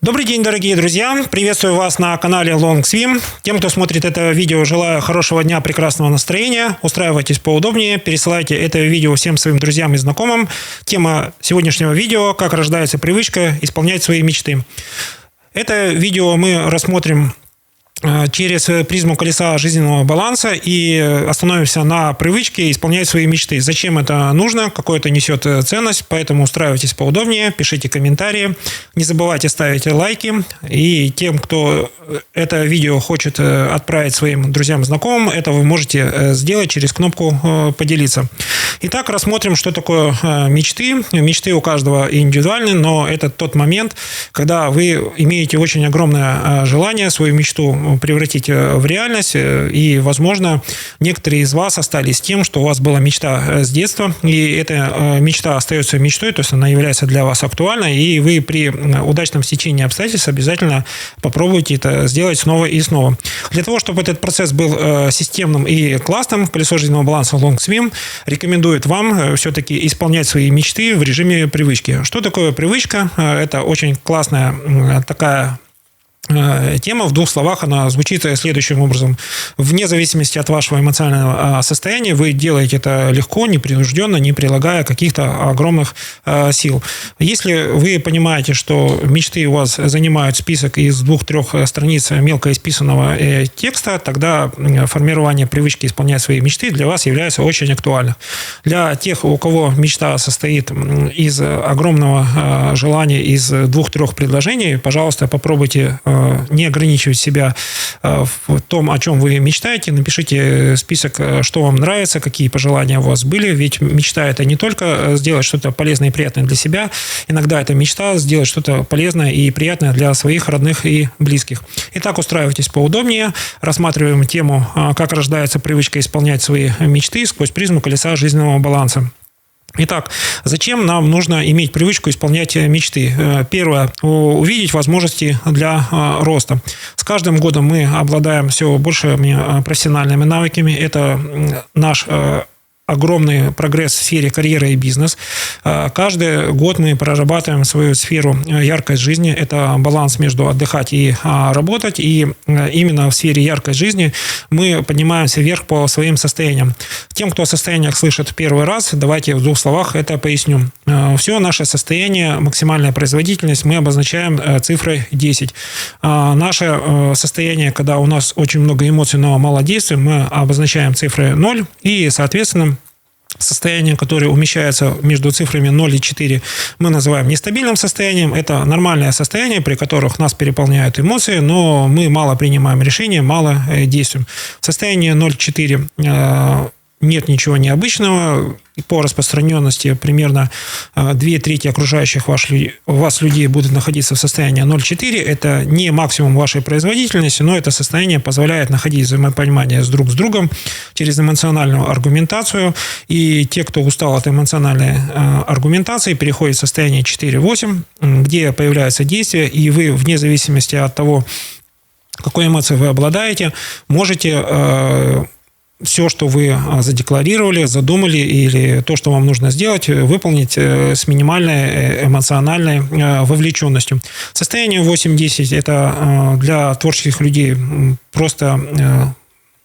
Добрый день, дорогие друзья! Приветствую вас на канале Long Swim. Тем, кто смотрит это видео, желаю хорошего дня, прекрасного настроения. Устраивайтесь поудобнее, пересылайте это видео всем своим друзьям и знакомым. Тема сегодняшнего видео – как рождается привычка исполнять свои мечты. Это видео мы рассмотрим через призму колеса жизненного баланса и остановимся на привычке исполнять свои мечты. Зачем это нужно, какую это несет ценность, поэтому устраивайтесь поудобнее, пишите комментарии, не забывайте ставить лайки. И тем, кто это видео хочет отправить своим друзьям и знакомым, это вы можете сделать через кнопку «Поделиться». Итак, рассмотрим, что такое мечты. Мечты у каждого индивидуальны, но это тот момент, когда вы имеете очень огромное желание свою мечту превратить в реальность, и, возможно, некоторые из вас остались с тем, что у вас была мечта с детства, и эта мечта остается мечтой, то есть она является для вас актуальной, и вы при удачном стечении обстоятельств обязательно попробуйте это сделать снова и снова. Для того, чтобы этот процесс был системным и классным, колесо жизненного баланса Long Swim рекомендует вам все-таки исполнять свои мечты в режиме привычки. Что такое привычка? Это очень классная такая тема. В двух словах она звучит следующим образом. Вне зависимости от вашего эмоционального состояния вы делаете это легко, непринужденно, не прилагая каких-то огромных сил. Если вы понимаете, что мечты у вас занимают список из 2-3 страниц мелко исписанного текста, тогда формирование привычки исполнять свои мечты для вас является очень актуальным. Для тех, у кого мечта состоит из огромного желания, из 2-3 предложений, пожалуйста, попробуйте не ограничивать себя в том, о чем вы мечтаете. Напишите список, что вам нравится, какие пожелания у вас были. Ведь мечта – это не только сделать что-то полезное и приятное для себя. Иногда это мечта сделать что-то полезное и приятное для своих родных и близких. Итак, устраивайтесь поудобнее. Рассматриваем тему, как рождается привычка исполнять свои мечты сквозь призму колеса жизненного баланса. Итак, зачем нам нужно иметь привычку исполнять мечты? Первое – увидеть возможности для роста. С каждым годом мы обладаем все большими профессиональными навыками. Это наш огромный прогресс в сфере карьеры и бизнес. Каждый год мы прорабатываем свою сферу яркость жизни. Это баланс между отдыхать и работать. И именно в сфере яркой жизни мы поднимаемся вверх по своим состояниям. Тем, кто о состояниях слышит первый раз, давайте в 2 словах это поясню. Все наше состояние, максимальная производительность мы обозначаем цифрой 10. Наше состояние, когда у нас очень много эмоций, но мало действий, мы обозначаем цифрой 0. И, соответственно, состояние, которое умещается между цифрами 0 и 4, мы называем нестабильным состоянием. Это нормальное состояние, при которых нас переполняют эмоции, но мы мало принимаем решения, мало действуем. В состоянии 0,4 нет ничего необычного. По распространенности примерно 2/3 окружающих вас людей будут находиться в состоянии 0,4. Это не максимум вашей производительности, но это состояние позволяет находить взаимопонимание друг с другом через эмоциональную аргументацию. И те, кто устал от эмоциональной аргументации, переходят в состояние 4-8, где появляется действие, и вы, вне зависимости от того, какой эмоцией вы обладаете, можете все, что вы задекларировали, задумали, или то, что вам нужно сделать, выполнить с минимальной эмоциональной вовлеченностью. Состояние 8-10 – это для творческих людей просто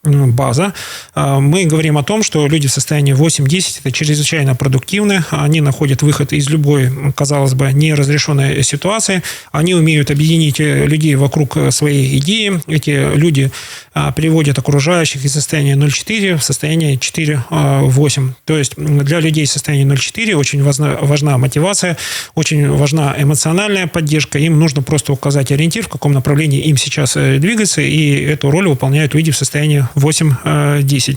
база. Мы говорим о том, что люди в состоянии 8-10 – это чрезвычайно продуктивны. Они находят выход из любой, казалось бы, неразрешенной ситуации. Они умеют объединить людей вокруг своей идеи. Эти люди переводят окружающих из состояния 0,4 в состояние 4,8. То есть для людей в состоянии 0,4 очень важна мотивация, очень важна эмоциональная поддержка. Им нужно просто указать ориентир, в каком направлении им сейчас двигаться, и эту роль выполняют люди в состоянии 8-10.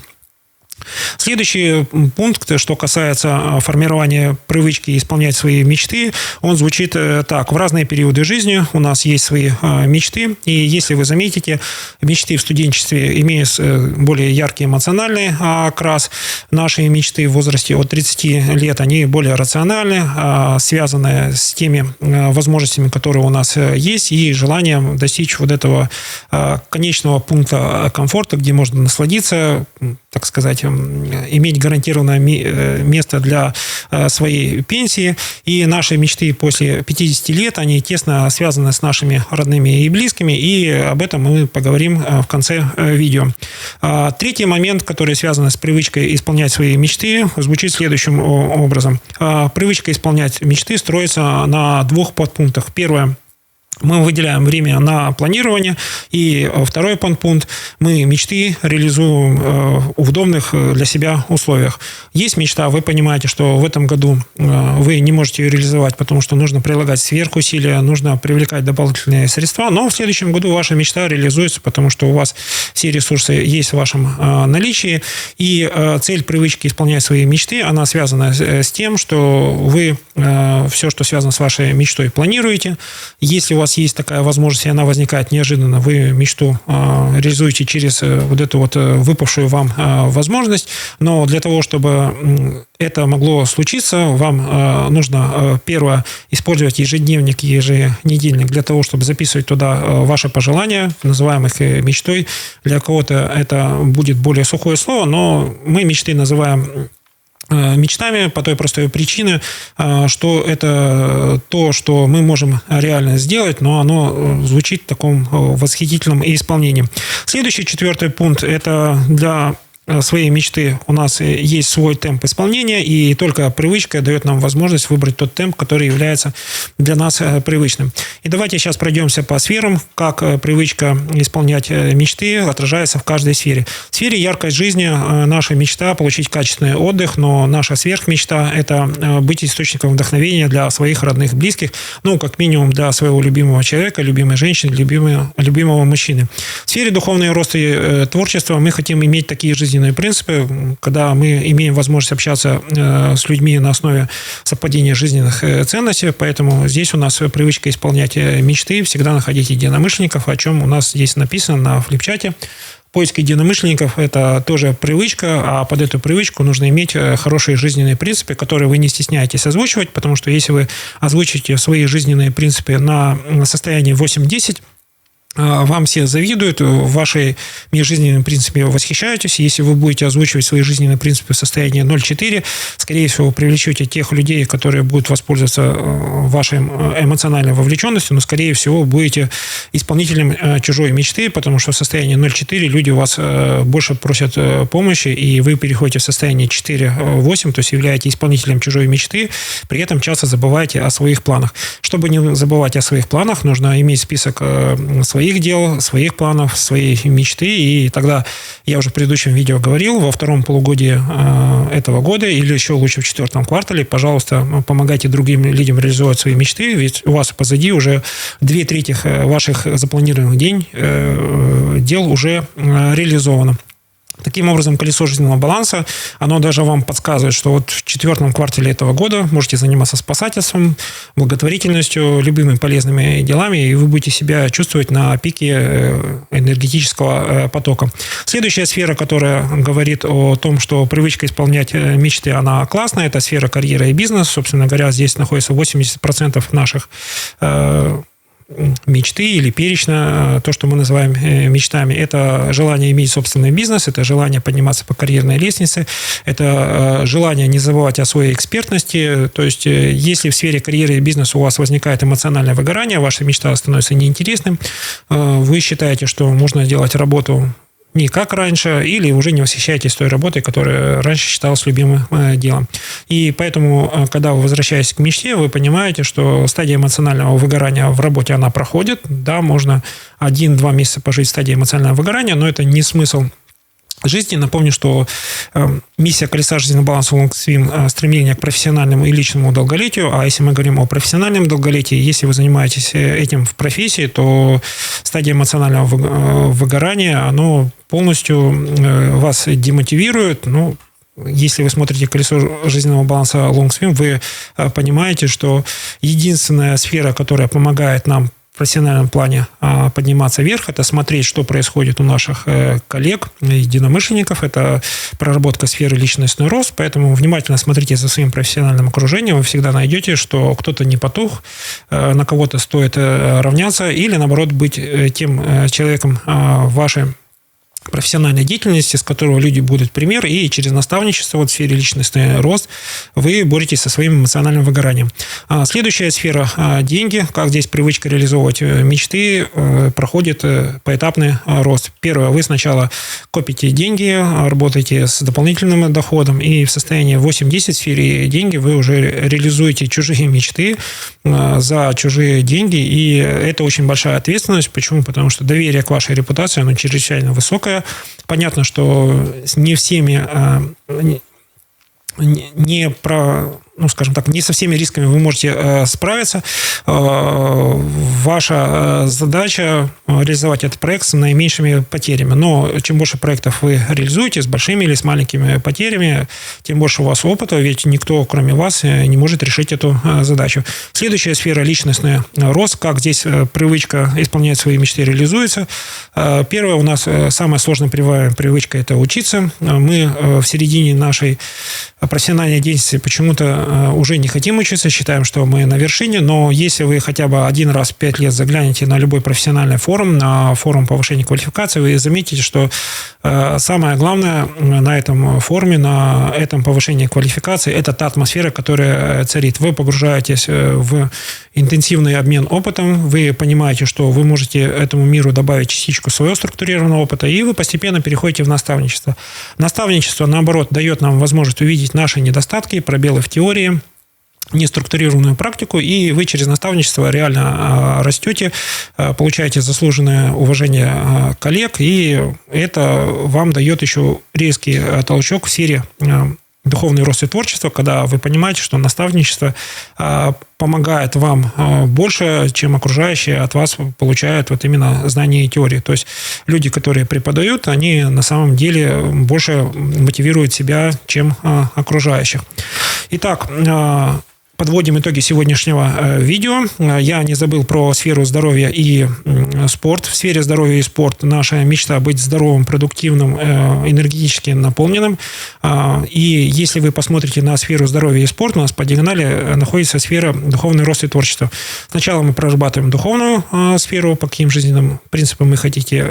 Следующий пункт, что касается формирования привычки исполнять свои мечты, он звучит так. В разные периоды жизни у нас есть свои мечты, и если вы заметите, мечты в студенчестве имеют более яркий эмоциональный окрас. Наши мечты в возрасте от 30 лет, они более рациональны, связаны с теми возможностями, которые у нас есть, и желанием достичь вот этого конечного пункта комфорта, где можно насладиться так сказать, иметь гарантированное место для своей пенсии. И наши мечты после 50 лет, они тесно связаны с нашими родными и близкими, и об этом мы поговорим в конце видео. Третий момент, который связан с привычкой исполнять свои мечты, звучит следующим образом. Привычка исполнять мечты строится на 2 подпунктах. Первое. Мы выделяем время на планирование. И второй подпункт. Мы мечты реализуем в удобных для себя условиях. Есть мечта, вы понимаете, что в этом году вы не можете ее реализовать, потому что нужно прилагать сверхусилия, нужно привлекать дополнительные средства, но в следующем году ваша мечта реализуется, потому что у вас все ресурсы есть в вашем наличии. И цель привычки исполнять свои мечты, она связана с тем, что вы все, что связано с вашей мечтой, планируете. Если у вас есть такая возможность, и она возникает неожиданно, вы мечту реализуете через вот эту вот выпавшую вам возможность. Но для того, чтобы это могло случиться, вам нужно, первое, использовать ежедневник, еженедельник для того, чтобы записывать туда ваши пожелания, называем их мечтой. Для кого-то это будет более сухое слово, но мы мечты называем мечтами по той простой причине, что это то, что мы можем реально сделать, но оно звучит в таком восхитительном исполнении. Следующий 4 пункт – это для своей мечты у нас есть свой темп исполнения, и только привычка дает нам возможность выбрать тот темп, который является для нас привычным. И давайте сейчас пройдемся по сферам, как привычка исполнять мечты отражается в каждой сфере. В сфере яркость жизни наша мечта – получить качественный отдых, но наша сверхмечта – это быть источником вдохновения для своих родных, близких, ну, как минимум для своего любимого человека, любимой женщины, любимого мужчины. В сфере духовного роста и творчества мы хотим иметь такие жизненные принципы, когда мы имеем возможность общаться с людьми на основе совпадения жизненных ценностей, поэтому здесь у нас привычка исполнять мечты, всегда находить единомышленников, о чем у нас здесь написано на флипчате. Поиск единомышленников – это тоже привычка, а под эту привычку нужно иметь хорошие жизненные принципы, которые вы не стесняетесь озвучивать, потому что если вы озвучите свои жизненные принципы на состоянии 8-10, вам все завидуют, ваши жизненными принципами восхищаетесь. Если вы будете озвучивать свои жизненные принципы в состоянии 0,4, скорее всего, вы привлечете тех людей, которые будут воспользоваться вашей эмоциональной вовлеченностью, но, скорее всего, будете исполнителем чужой мечты, потому что в состоянии 0,4 люди у вас больше просят помощи, и вы переходите в состояние 4,8, то есть являетесь исполнителем чужой мечты, при этом часто забываете о своих планах. Чтобы не забывать о своих планах, нужно иметь список своих дел, своих планов, своей мечты. И тогда, я уже в предыдущем видео говорил, во втором полугодии этого года или еще лучше в 4 квартале, пожалуйста, помогайте другим людям реализовать свои мечты, ведь у вас позади уже 2/3 ваших запланированных дел уже реализовано. Таким образом, колесо жизненного баланса, оно даже вам подсказывает, что вот в 4 квартале этого года можете заниматься спасательством, благотворительностью, любыми полезными делами, и вы будете себя чувствовать на пике энергетического потока. Следующая сфера, которая говорит о том, что привычка исполнять мечты, она классная, это сфера карьеры и бизнеса. Собственно говоря, здесь находится 80% наших мечты или перечня, то, что мы называем мечтами. Это желание иметь собственный бизнес, это желание подниматься по карьерной лестнице, это желание не забывать о своей экспертности. То есть, если в сфере карьеры и бизнеса у вас возникает эмоциональное выгорание, ваша мечта становится неинтересным, вы считаете, что можно делать работу не как раньше, или уже не восхищаетесь той работой, которая раньше считалась любимым делом. И поэтому, когда вы возвращаетесь к мечте, вы понимаете, что стадия эмоционального выгорания в работе, она проходит. Да, можно 1-2 месяца пожить в стадии эмоционального выгорания, но это не смысл жизни. Напомню, что миссия колеса жизненного баланса LongSwim – стремление к профессиональному и личному долголетию. А если мы говорим о профессиональном долголетии, если вы занимаетесь этим в профессии, то стадия эмоционального выгорания, оно полностью вас демотивирует. Ну, если вы смотрите колесо жизненного баланса LongSwim, вы понимаете, что единственная сфера, которая помогает нам в профессиональном плане подниматься вверх, это смотреть, что происходит у наших коллег, единомышленников, это проработка сферы личностный рост, поэтому внимательно смотрите за своим профессиональным окружением, вы всегда найдете, что кто-то не потух, на кого-то стоит равняться, или наоборот быть тем человеком в вашей профессиональной деятельности, с которого люди будут пример, и через наставничество в сфере личностный рост вы боретесь со своим эмоциональным выгоранием. Следующая сфера – деньги. Как здесь привычка реализовывать мечты проходит поэтапный рост. Первое – вы сначала копите деньги, работаете с дополнительным доходом, и в состоянии 8-10 в сфере деньги вы уже реализуете чужие мечты за чужие деньги, и это очень большая ответственность. Почему? Потому что доверие к вашей репутации, оно чрезвычайно высокое. Понятно, что не всеми, не со всеми рисками вы можете справиться. Ваша задача реализовать этот проект с наименьшими потерями. Но чем больше проектов вы реализуете, с большими или с маленькими потерями, тем больше у вас опыта, ведь никто, кроме вас, не может решить эту задачу. Следующая сфера – личностный рост. Как здесь привычка исполнять свои мечты реализуется. Первое, у нас самая сложная привычка – это учиться. Мы в середине нашей профессиональной деятельности почему-то уже не хотим учиться, считаем, что мы на вершине, но если вы хотя бы один раз в 5 лет заглянете на любой профессиональный форум, на форум повышения квалификации, вы заметите, что самое главное на этом форуме, на этом повышении квалификации, это та атмосфера, которая царит. Вы погружаетесь в интенсивный обмен опытом, вы понимаете, что вы можете этому миру добавить частичку своего структурированного опыта, и вы постепенно переходите в наставничество. Наставничество, наоборот, дает нам возможность увидеть наши недостатки, пробелы в теории, неструктурированную практику, и вы через наставничество реально растете, получаете заслуженное уважение коллег, и это вам дает еще резкий толчок в сфере духовный рост и творчество, когда вы понимаете, что наставничество помогает вам больше, чем окружающие от вас получают вот именно знания и теории. То есть люди, которые преподают, они на самом деле больше мотивируют себя, чем окружающих. Итак, подводим итоги сегодняшнего видео. Я не забыл про сферу здоровья и спорт. В сфере здоровья и спорта наша мечта быть здоровым, продуктивным, энергетически наполненным. И если вы посмотрите на сферу здоровья и спорта, у нас по диагонали находится сфера духовный рост и творчество. Сначала мы прорабатываем духовную сферу, по каким жизненным принципам вы хотите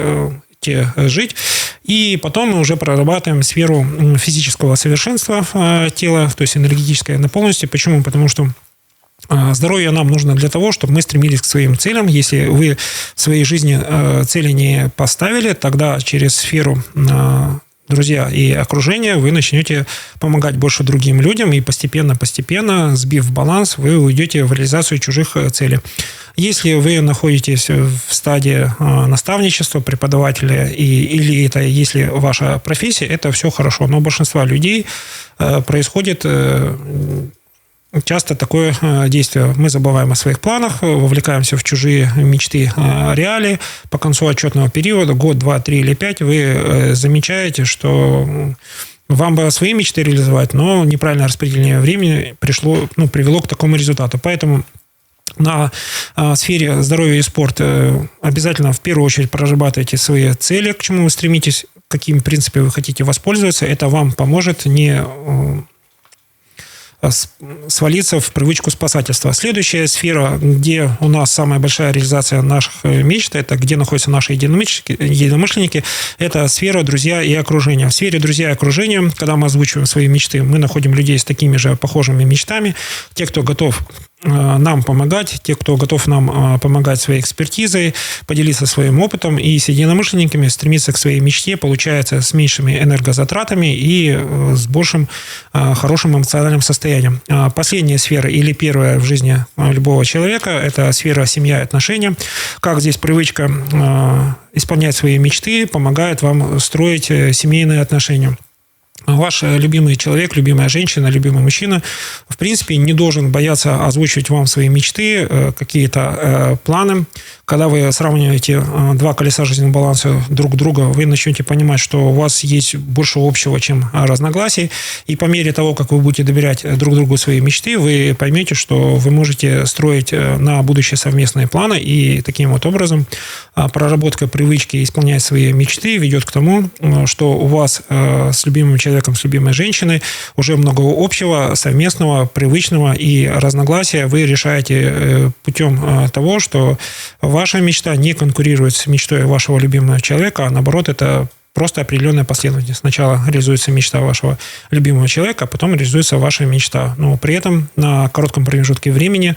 жить, и потом мы уже прорабатываем сферу физического совершенства тела, то есть энергетической наполненности. Почему? Потому что здоровье нам нужно для того, чтобы мы стремились к своим целям. Если вы в своей жизни цели не поставили, тогда через сферу друзья и окружение вы начнете помогать больше другим людям, и постепенно, сбив баланс, вы уйдете в реализацию чужих целей. Если вы находитесь в стадии наставничества, преподавателя, или это если ваша профессия, это все хорошо. Но у большинства людей происходит часто такое действие. Мы забываем о своих планах, вовлекаемся в чужие мечты, реалии. По концу отчетного периода, год, 2, 3 или 5, вы замечаете, что вам бы свои мечты реализовать, но неправильное распределение времени привело к такому результату. Поэтому на сфере здоровья и спорта обязательно в первую очередь прорабатывайте свои цели, к чему вы стремитесь, какими принципами вы хотите воспользоваться. Это вам поможет не свалиться в привычку спасательства. Следующая сфера, где у нас самая большая реализация наших мечт, это где находятся наши единомышленники, это сфера друзья и окружение. В сфере друзья и окружения, когда мы озвучиваем свои мечты, мы находим людей с такими же похожими мечтами, те, кто готов нам помогать, те, кто готов нам помогать своей экспертизой, поделиться своим опытом, и с единомышленниками стремиться к своей мечте получается с меньшими энергозатратами и с большим хорошим эмоциональным состоянием. Последняя сфера или первая в жизни любого человека – это сфера семья и отношения. Как здесь привычка исполнять свои мечты помогает вам строить семейные отношения. Ваш любимый человек, любимая женщина, любимый мужчина, в принципе, не должен бояться озвучивать вам свои мечты, какие-то планы. Когда вы сравниваете два колеса жизненного баланса друг друга, вы начнете понимать, что у вас есть больше общего, чем разногласий. И по мере того, как вы будете доверять друг другу свои мечты, вы поймете, что вы можете строить на будущее совместные планы. И таким вот образом проработка привычки исполнять свои мечты ведет к тому, что у вас с любимым человеком, с любимой женщиной уже много общего, совместного, привычного, и разногласия вы решаете путем того, что ваша мечта не конкурирует с мечтой вашего любимого человека, а наоборот, это просто определенная последовательность. Сначала реализуется мечта вашего любимого человека, а потом реализуется ваша мечта. Но при этом на коротком промежутке времени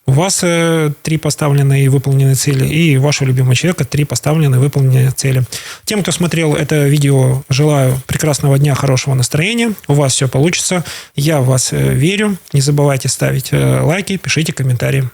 у вас 3 поставленные и выполненные цели, и у вашего любимого человека 3 поставленные и выполненные цели. Тем, кто смотрел это видео, желаю прекрасного дня, хорошего настроения. У вас все получится. Я в вас верю. Не забывайте ставить лайки, пишите комментарии.